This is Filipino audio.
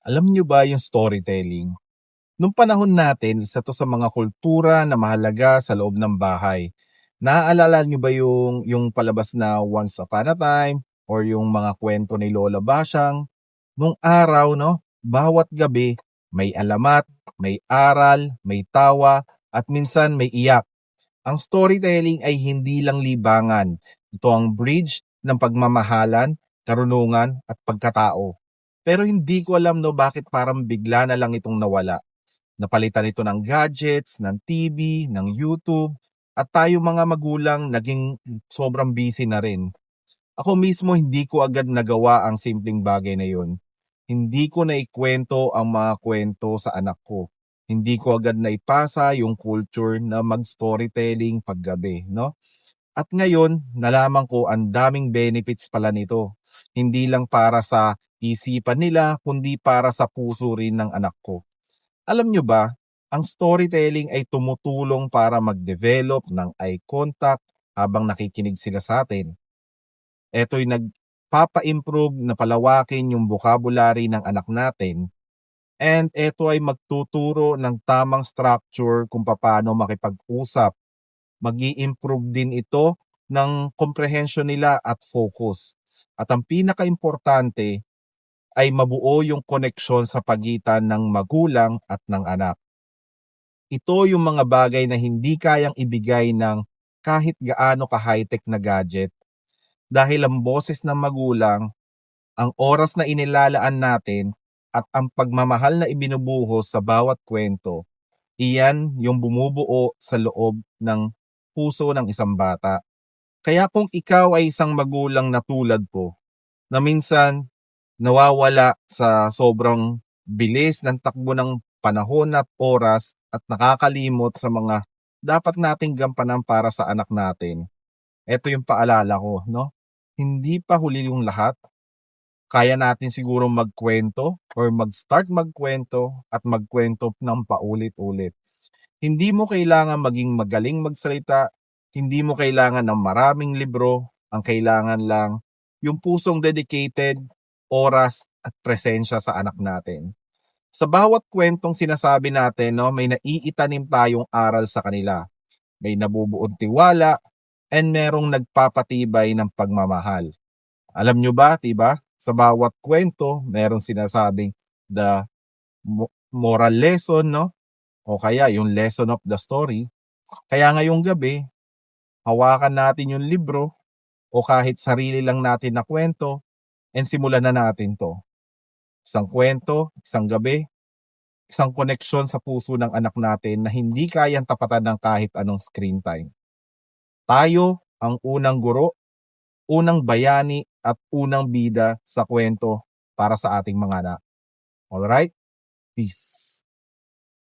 Alam niyo ba yung storytelling? Nung panahon natin, isa to sa mga kultura na mahalaga sa loob ng bahay. Naaalala niyo ba yung palabas na Once Upon a Time or yung mga kwento ni Lola Basyang? Nung araw, no, bawat gabi may alamat, may aral, may tawa, at minsan may iyak. Ang storytelling ay hindi lang libangan. Ito ang bridge ng pagmamahalan, karunungan, at pagkatao. Pero hindi ko alam no bakit parang bigla na lang itong nawala. Napalitan ito ng gadgets, ng TV, ng YouTube, at tayo mga magulang naging sobrang busy na rin. Ako mismo hindi ko agad nagawa ang simpleng bagay na yun. Hindi ko naikwento ang mga kwento sa anak ko. Hindi ko agad naipasa yung culture na mag-storytelling paggabi, no? At ngayon, nalaman ko ang daming benefits pala nito. Hindi lang para sa isipan nila, kundi para sa puso rin ng anak ko. Alam nyo ba, ang storytelling ay tumutulong para mag-develop ng eye contact habang nakikinig sila sa atin. Ito'y nagpapa-improve na palawakin yung vocabulary ng anak natin. And ito ay magtuturo ng tamang structure kung paano makipag-usap. Mag-i-improve din ito ng comprehension nila at focus. At ang pinaka-importante ay mabuo yung koneksyon sa pagitan ng magulang at ng anak. Ito yung mga bagay na hindi kayang ibigay ng kahit gaano ka-high-tech na gadget dahil ang boses ng magulang, ang oras na inilalaan natin at ang pagmamahal na ibinubuhos sa bawat kwento, iyan yung bumubuo sa loob ng puso ng isang bata. Kaya kung ikaw ay isang magulang na tulad ko, na minsan nawawala sa sobrang bilis ng takbo ng panahon at oras at nakakalimot sa mga dapat nating gampanan para sa anak natin. Ito yung paalala ko, no? Hindi pa huli yung lahat. Kaya natin siguro magkwento or mag-start magkwento at magkwento ng paulit-ulit. Hindi mo kailangan maging magaling magsalita, hindi mo kailangan ng maraming libro, ang kailangan lang yung pusong dedicated, oras at presensya sa anak natin. Sa bawat kwentong sinasabi natin, no, may naiitanim tayong aral sa kanila. May nabubuod tiwala and merong nagpapatibay ng pagmamahal. Alam nyo ba, diba? Sa bawat kwento, merong sinasabing the moral lesson, no? O kaya yung lesson of the story. Kaya ngayong gabi, hawakan natin yung libro o kahit sarili lang natin na kwento and simulan na natin to. Isang kwento, isang gabi, isang koneksyon sa puso ng anak natin na hindi kayang tapatan ng kahit anong screen time. Tayo ang unang guro, unang bayani at unang bida sa kwento para sa ating mga anak. Alright? Peace.